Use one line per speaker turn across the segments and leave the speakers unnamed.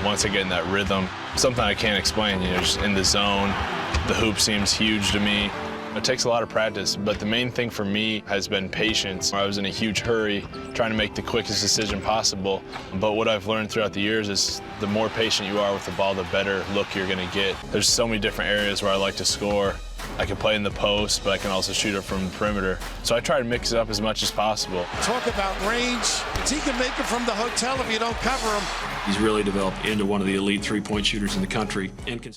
once I get in that rhythm, something I can't explain, you know, just in the zone, the hoop seems huge to me. It takes a lot of practice, but the main thing for me has been patience. I was in a huge hurry, trying to make the quickest decision possible. But what I've learned throughout the years is the more patient you are with the ball, the better look you're gonna get. There's so many different areas where I like to score. I can play in the post, but I can also shoot it from the perimeter. So I try to mix it up as much as possible.
Talk about range. He can make it from the hotel if you don't cover him.
He's really developed into one of the elite three-point shooters in the country.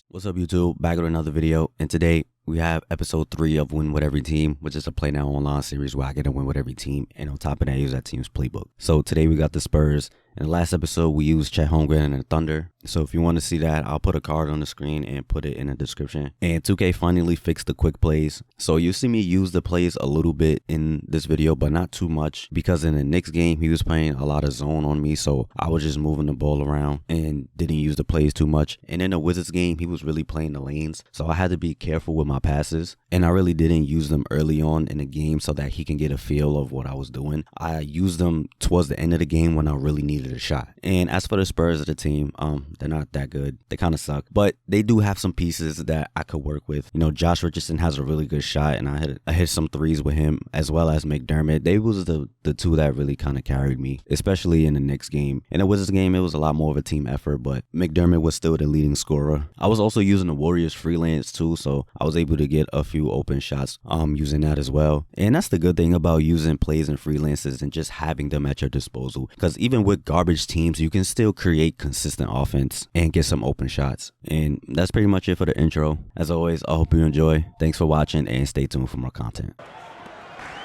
What's up, YouTube? Back with another video, and today we have episode 3 of Win With Every Team, which is a Play Now Online series where I get to win with every team, and on top of that, I use that team's playbook. So today we got the Spurs. In the last episode, we used Chet Holmgren and the Thunder. So if you want to see that, I'll put a card on the screen and put it in the description. And 2K finally fixed the quick plays. So you see me use the plays a little bit in this video, but not too much. Because in the Knicks game, he was playing a lot of zone on me. So I was just moving the ball around and didn't use the plays too much. And in the Wizards game, he was really playing the lanes. So I had to be careful with my passes. And I really didn't use them early on in the game so that he can get a feel of what I was doing. I used them towards the end of the game when I really needed a shot. And as for the Spurs of the team, they're not that good. They kind of suck, but they do have some pieces that I could work with. You know, Josh Richardson has a really good shot, and I hit some threes with him, as well as McDermott. They was the two that really kind of carried me, especially in the Knicks game. In the Wizards game, it was a lot more of a team effort, but McDermott was still the leading scorer. I was also using the Warriors freelance too, so I was able to get a few open shots using that as well. And that's the good thing about using plays and freelances and just having them at your disposal, because even with garbage teams, you can still create consistent offense and get some open shots. And that's pretty much it for the intro. As always, I hope you enjoy. Thanks for watching, and stay tuned for more content.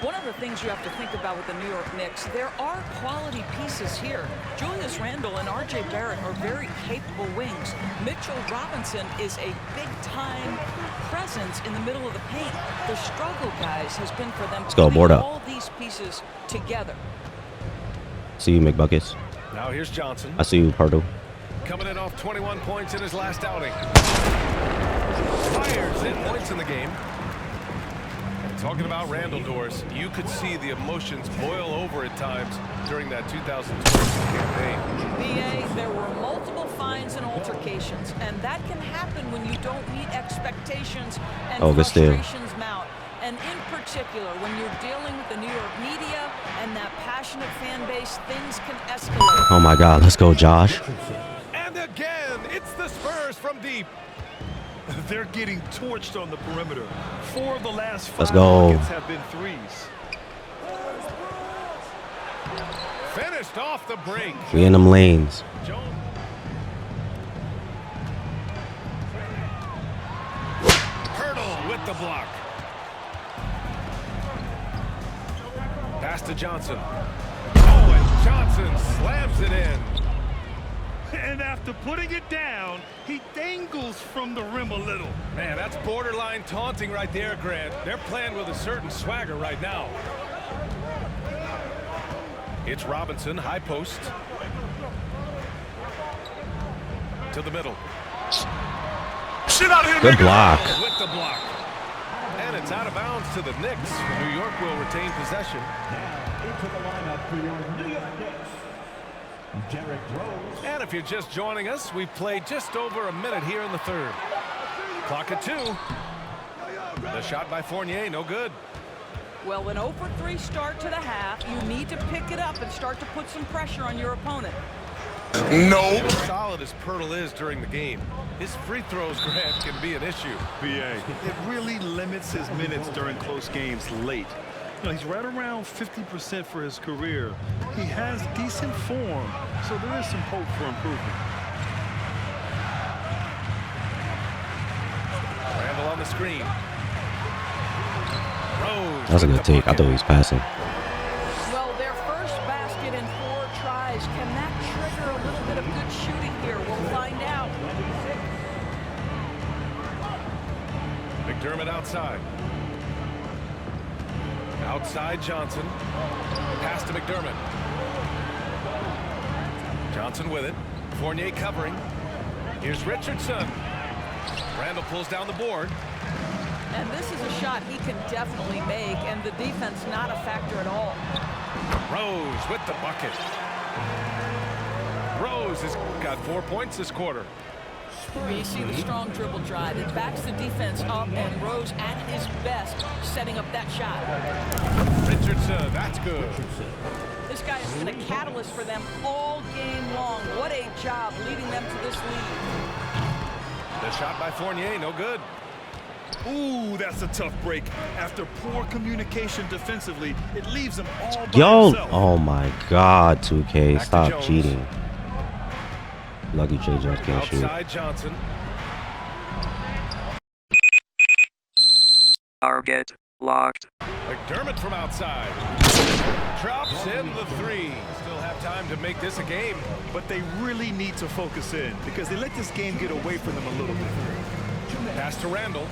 One of the things you have to think about with the New York Knicks, there are quality pieces here. Julius Randle and R.J. Barrett are very capable wings. Mitchell Robinson is a big-time presence in the middle of the paint. The struggle, guys, has been for them
putting
all these pieces together.
See you, McBuckets.
Now here's Johnson.
I see you, Pardo.
Coming in off 21 points in his last outing. Fires in points in the game. And talking about Randall doors, you could see the emotions boil over at times during that 2022 campaign.
BA, there were multiple fines and altercations, and that can happen when you don't meet expectations and frustrations mount. And in particular, when you're dealing with the New York media and that passionate fan base, things can escalate.
Oh my God, let's go, Josh.
And again, it's the Spurs from deep.
They're getting torched on the perimeter. 4 of the last 5
let's go.
buckets have been threes.
Finished off the break.
We in them lanes.
Hurdle with the block. Pass to Johnson. Oh, and Johnson slams it in.
And after putting it down, he dangles from the rim a little.
Man, that's borderline taunting right there, Grant. They're playing with a certain swagger right now. It's Robinson, high post. To the middle.
Good block.
With the block. And it's out of bounds to the Knicks. New York will retain possession.
Now into the lineup for your New York Knicks, Derrick Rose.
And if you're just joining us, we've played just over a minute here in the third. Clock at 2. The shot by Fournier, no good.
Well, an 0 for 3 start to the half. You need to pick it up and start to put some pressure on your opponent.
No. As solid as Pirtle is during the game, his free throws, Grant, can be an issue.
BA, it really limits his minutes during close games late. You know, he's right around 50% for his career. He has decent form, so there is some hope for improvement.
Randall on the screen. Rose.
That was a good take. I thought he was passing.
Well, their first basket in 4 tries. Can that trigger a little bit of good shooting here? We'll find out.
McDermott outside. Outside Johnson. Pass to McDermott. Johnson with it. Fournier covering. Here's Richardson. Randall pulls down the board.
And this is a shot he can definitely make, and the defense not a factor at all.
Rose with the bucket. Rose has got 4 points this quarter.
You see the strong dribble drive. It backs the defense up, and Rose at his best setting up that shot.
Richardson, that's good.
This guy has been a catalyst for them all game long. What a job leading them to this lead.
The shot by Fournier, no good.
Ooh, that's a tough break. After poor communication defensively, it leaves him all by
Yo,
himself.
oh my God, 2K,
Back to
stop
Jones.
cheating. Lucky J. Jones can't shoot.
Outside Johnson.
Target locked.
McDermott from outside. Drops in the three. Still have time to make this a game.
But they really need to focus in because they let this game get away from them a little bit.
Pass to Randall.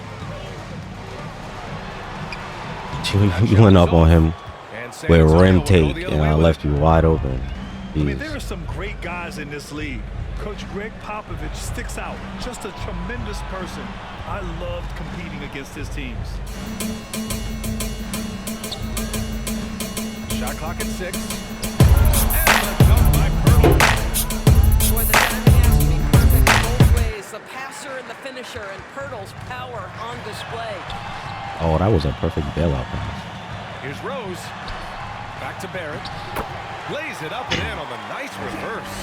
You went up on him
And San
with
Antonio
rim
will go
take,
the other
and
way
I
with
left you wide open.
I mean,
Jeez.
there are some great guys in this league. Coach Greg Popovich sticks out. Just a tremendous person. I loved competing against his teams.
Shot clock at 6. And the dunk by Pirtle.
Boy, the timing has to be perfect both ways. The passer and the finisher, and Pirtle's power on display.
Oh, that was a perfect bailout pass.
Here's Rose. Back to Barrett. Lays it up and in on the nice reverse.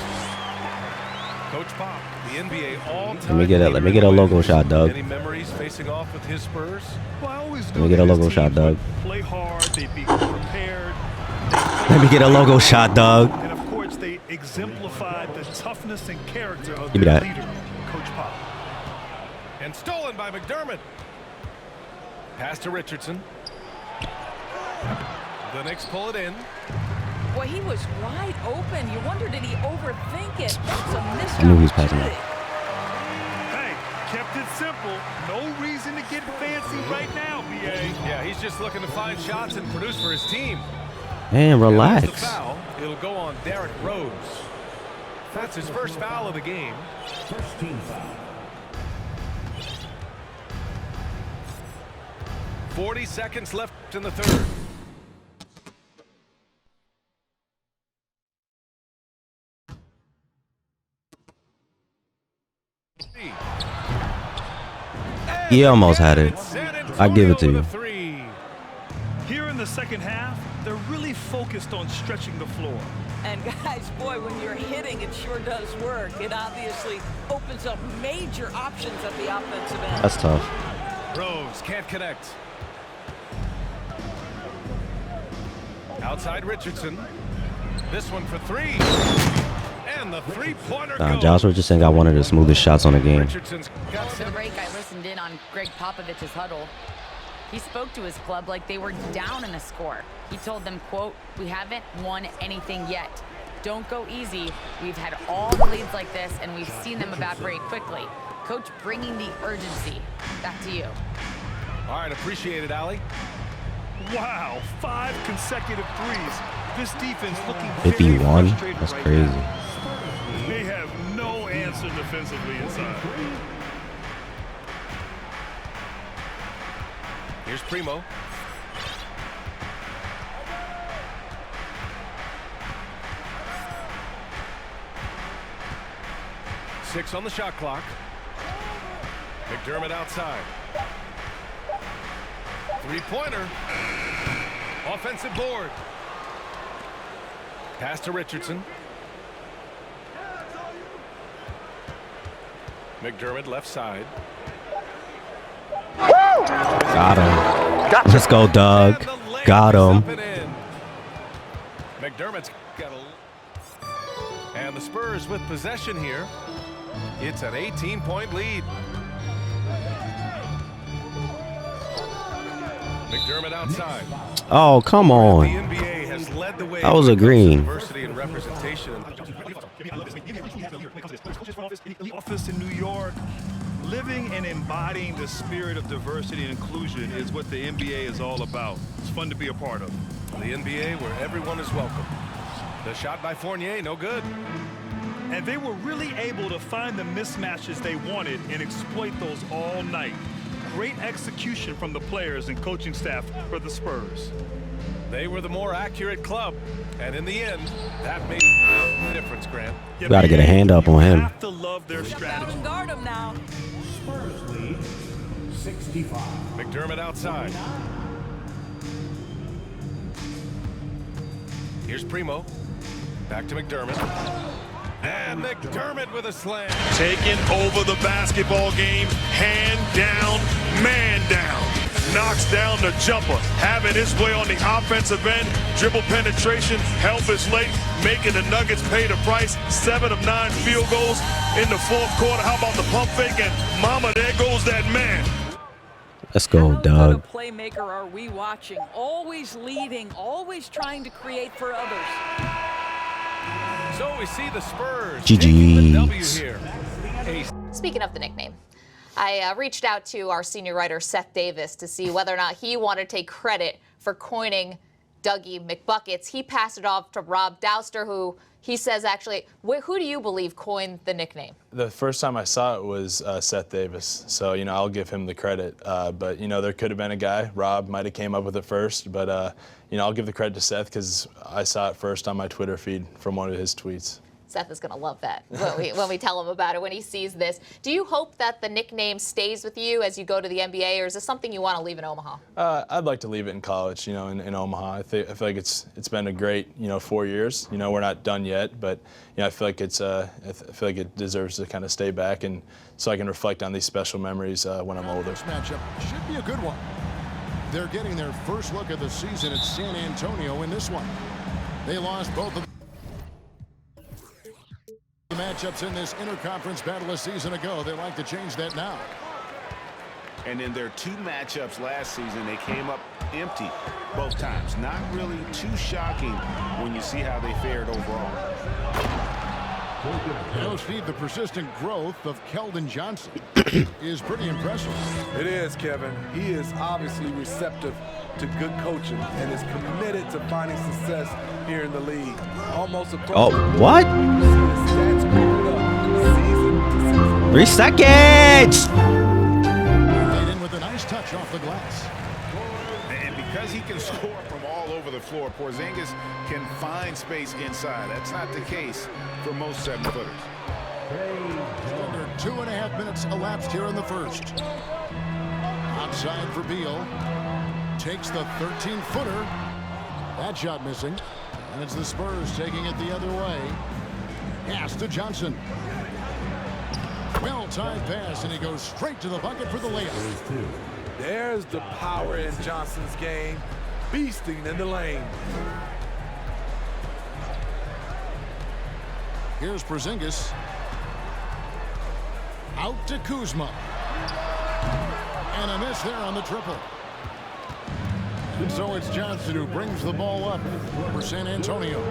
Coach Pop, the NBA all-time.
Let me get a logo shot, Doug.
Any memories facing off with his Spurs?
Well, I always
Let me get a logo shot, Doug.
Play hard. They'd be prepared.
Let me get a logo shot, Doug.
And of course, they exemplified the toughness and character of
Give me
their
that.
leader, Coach Pop.
And stolen by McDermott. Pass to Richardson. The Knicks pull it in.
Boy, he was wide open. You wonder, did he overthink it? That's a missed
I knew he was passing
opportunity.
Hey, kept it simple. No reason to get fancy right now, BA.
Yeah, he's just looking to find shots and produce for his team.
Man,
And that's
relax.
the foul. It'll go on Derrick Rose. That's his first foul of the game.
First team foul.
40 seconds left in the third.
He almost had it. I give it to you.
Here in the second half, they're really focused on stretching the floor.
And guys, boy, when you're hitting, it sure does work. It obviously opens up major options at the offensive end.
That's tough.
Rose can't connect. Outside Richardson. This one for three. And the three-pointer goes.
Josh Richardson got one of the smoothest shots on the game.
Richardson's got
Before the break, I listened in on Greg Popovich's huddle. He spoke to his club like they were down in a score. He told them, quote, "We haven't won anything yet. Don't go easy. We've had all the leads like this, and we've seen them evaporate quickly." Coach bringing the urgency. Back to you.
All right, appreciate it, Allie.
Wow, 5 consecutive threes. This defense looking
If he
very
won,
frustrated
that's
right
crazy.
now. They have no answer defensively inside.
Here's Primo. Six on the shot clock. McDermott outside. Three-pointer. Offensive board. Pass to Richardson. McDermott left side.
Got him. Let's go, Doug.
And the layup
Got
is
him.
up and in. McDermott's got a... And the Spurs with possession here. It's an 18-point lead. McDermott outside.
Oh, come
The
on.
NBA has led the way.
That was a
when it comes to
green.
Diversity and representation.
Office in New York, living and embodying the spirit of diversity and inclusion is what the NBA is all about. It's fun to be a part of.
The NBA where everyone is welcome. The shot by Fournier, no good.
And they were really able to find the mismatches they wanted and exploit those all night. Great execution from the players and coaching staff for the Spurs.
They were the more accurate club, and in the end, that made a difference, Grant.
You gotta get a hand up on him.
Have to love their strategy.
And guard him now.
Spurs lead 65.
McDermott outside. Here's Primo. Back to McDermott. And McDermott with a slam.
Taking over the basketball game, hand down, man down. Knocks down the jumper, having his way on the offensive end. Dribble penetration, help is late, making the Nuggets pay the price. 7 of 9 field goals in the fourth quarter. How about the pump fake? And mama, there goes that man.
Let's go, Doug.
What a playmaker are we watching? Always leading, always trying to create for others.
So we see the Spurs
GG's.
taking the W here.
Speaking of the nickname, I reached out to our senior writer, Seth Davis, to see whether or not he wanted to take credit for coining Dougie McBuckets. He passed it off to Rob Douster, who he says actually, who do you believe coined the nickname?
The first time I saw it was Seth Davis, so I'll give him the credit. But there could have been a guy. Rob might have came up with it first, but I'll give the credit to Seth because I saw it first on my Twitter feed from one of his tweets.
Seth is going to love that when we tell him about it, when he sees this. Do you hope that the nickname stays with you as you go to the NBA, or is this something you want to leave in Omaha?
I'd like to leave it in college, in Omaha. I feel like it's been a great, 4 years. We're not done yet, but I feel like it deserves to kind of stay back, and so I can reflect on these special memories when I'm older.
This matchup should be a good one. They're getting their first look at the season at San Antonio in this one. They lost both of the matchups in this interconference battle a season ago. They like to change that now.
And in their 2 matchups last season, they came up empty both times. Not really too shocking when you see how they fared overall.
Steve, the persistent growth of Keldon Johnson is pretty impressive.
It is, Kevin. He is obviously receptive to good coaching and is committed to finding success here in the league. Almost a
what? 3 seconds.
Laid in with a nice touch off the glass.
And because he can score from all over the floor, Porzingis can find space inside. That's not the case for most 7-footers.
Under 2.5 minutes elapsed here in the first. Outside for Beal. Takes the 13-footer. That shot missing. And it's the Spurs taking it the other way. Pass to Johnson. Well-timed pass, and he goes straight to the bucket for the layup.
There's the power in Johnson's game. Beasting in the lane.
Here's Porzingis. Out to Kuzma. And a miss there on the triple. And so it's Johnson who brings the ball up for San Antonio.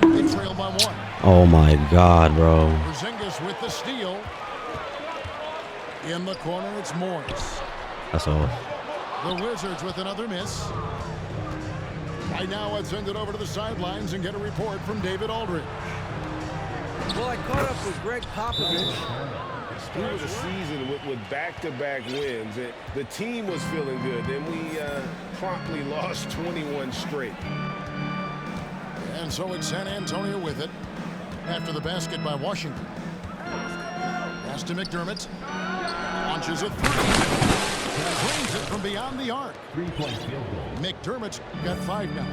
They trail by 1.
Oh my God, bro.
Porzingis with the steal. In the corner, it's Morris.
That's all.
The Wizards with another miss. Right now, I'd send it over to the sidelines and get a report from David Aldridge.
Well, I caught up with Greg Popovich.
Through the season with back-to-back wins, the team was feeling good. Then we promptly lost 21 straight.
And so it's San Antonio with it after the basket by Washington. Pass to McDermott. Launches a 3. Brings it from beyond the arc.
3-point field goal.
McDermott's got 5 now.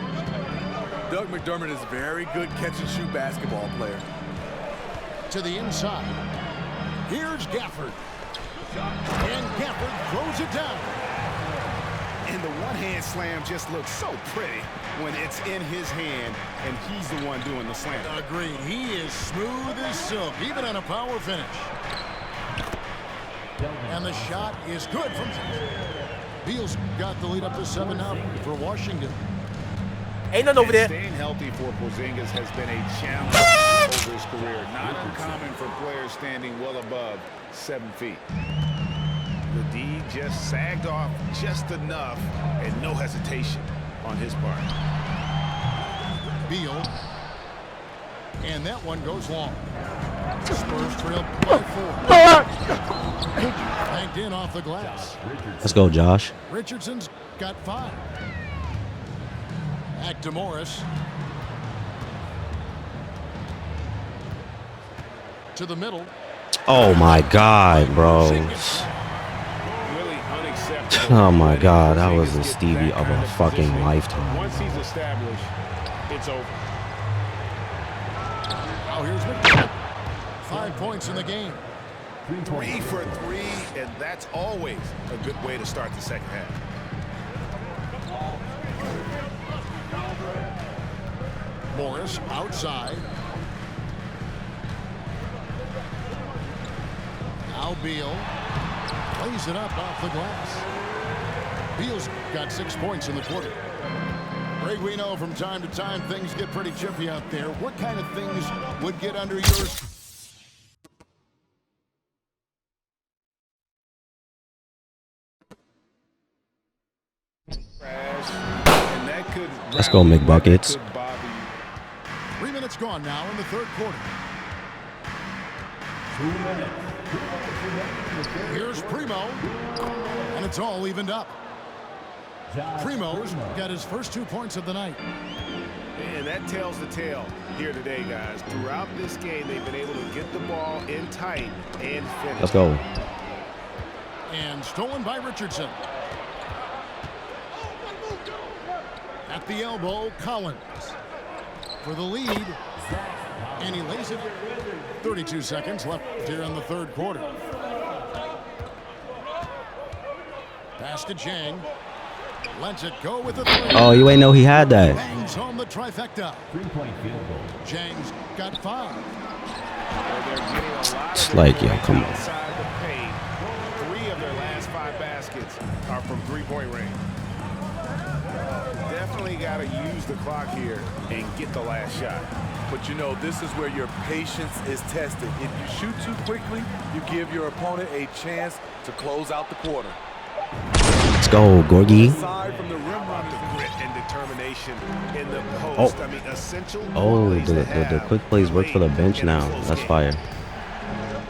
Doug McDermott is a very good catch-and-shoot basketball player.
To the inside. Here's Gafford. And Gafford throws it down.
And the one-hand slam just looks so pretty when it's in his hand and he's the one doing the slam.
Agreed. He is smooth as silk, even on a power finish. And the shot is good from Beal's got the lead up to 7 now for Washington.
Ain't nothing over there. Staying healthy for Porzingis has been a challenge over his career. Not uncommon for players standing well above 7 feet. The D just sagged off just enough and no hesitation on his part.
Beal. And that one goes long. Spurs trail by 4. Banked in off the glass.
Let's go, Josh.
Richardson's got 5. Back to Morris. To the middle.
Oh my God, bro. Oh my God, that was the Stevie of a fucking lifetime.
Once he's established, it's over.
Now here's McBuckets. 5 points in the game.
3 for 3, and that's always a good way to start the second half.
Morris outside. Now Beal plays it up off the glass. Beal's got 6 points in the quarter. Greg, we know from time to time things get pretty chippy out there. What kind of things would get under yours?
Let's go, McBuckets.
3 minutes gone now in the third quarter.
2 minutes.
Here's Primo, and it's all evened up. Primo's got his first 2 points of the night.
And that tells the tale here today, guys. Throughout this game, they've been able to get the ball in tight and finish.
Let's go.
And stolen by Richardson. At the elbow, Collins for the lead. And he lays it. 32 seconds left here in the third quarter. Pass to Chang. Lets it go with the 3.
Oh, you ain't know he had that.
Bangs home the trifecta.
3-point field goal.
Chang's got 5.
It's like, yo, come on.
Outside the paint, 3 of their last 5 baskets are from three-point range. Definitely got to use the clock here and get the last shot.
But you know, this is where your patience is tested. If you shoot too quickly, you give your opponent a chance to close out the quarter.
Let's go, Gorgie.
Aside from the rim run, the grit and determination in the post. I mean, essential.
Oh, the quick plays work for the bench now. That's fire.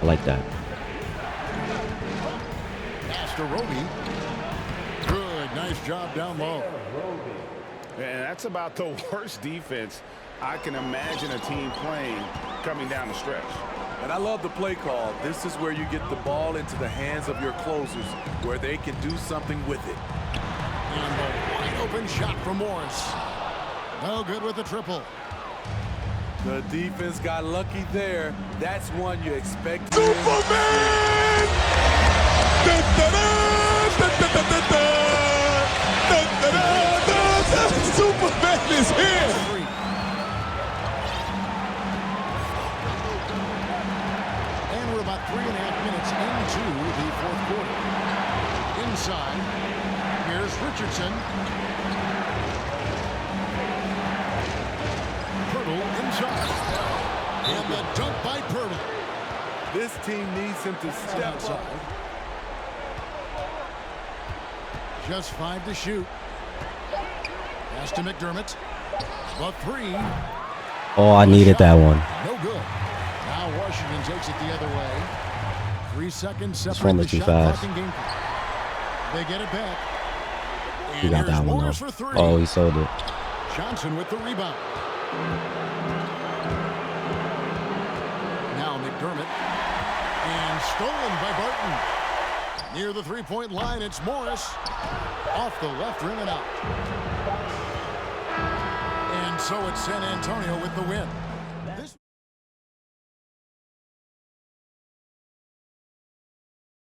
I like that.
Pass to Roby. Good, nice job down low.
And that's about the worst defense I can imagine a team playing coming down the stretch.
And I love the play call. This is where you get the ball into the hands of your closers, where they can do something with it.
And the wide open shot from Morris. No good with the triple.
The defense got lucky there. That's one you expect.
Superman! Superman is here!
And we're about 3.5 minutes into the fourth quarter. Inside, here's Richardson. Pirtle inside. And the dunk by Pirtle.
This team needs him to step up.
Just 5 to shoot. Pass to McDermott. The 3.
Oh, I needed that one.
No good. Now Washington takes it the other way. 3 seconds
This
separate
one
the
was too
shot
fast.
clock and game clock. They get it back.
He got that one
Morris
though.
for 3.
Oh, he sold it.
Johnson with the rebound. Now McDermott. And stolen by Barton. Near the three-point line, it's Morris. Off the left rim and out. And so it's San Antonio with the win.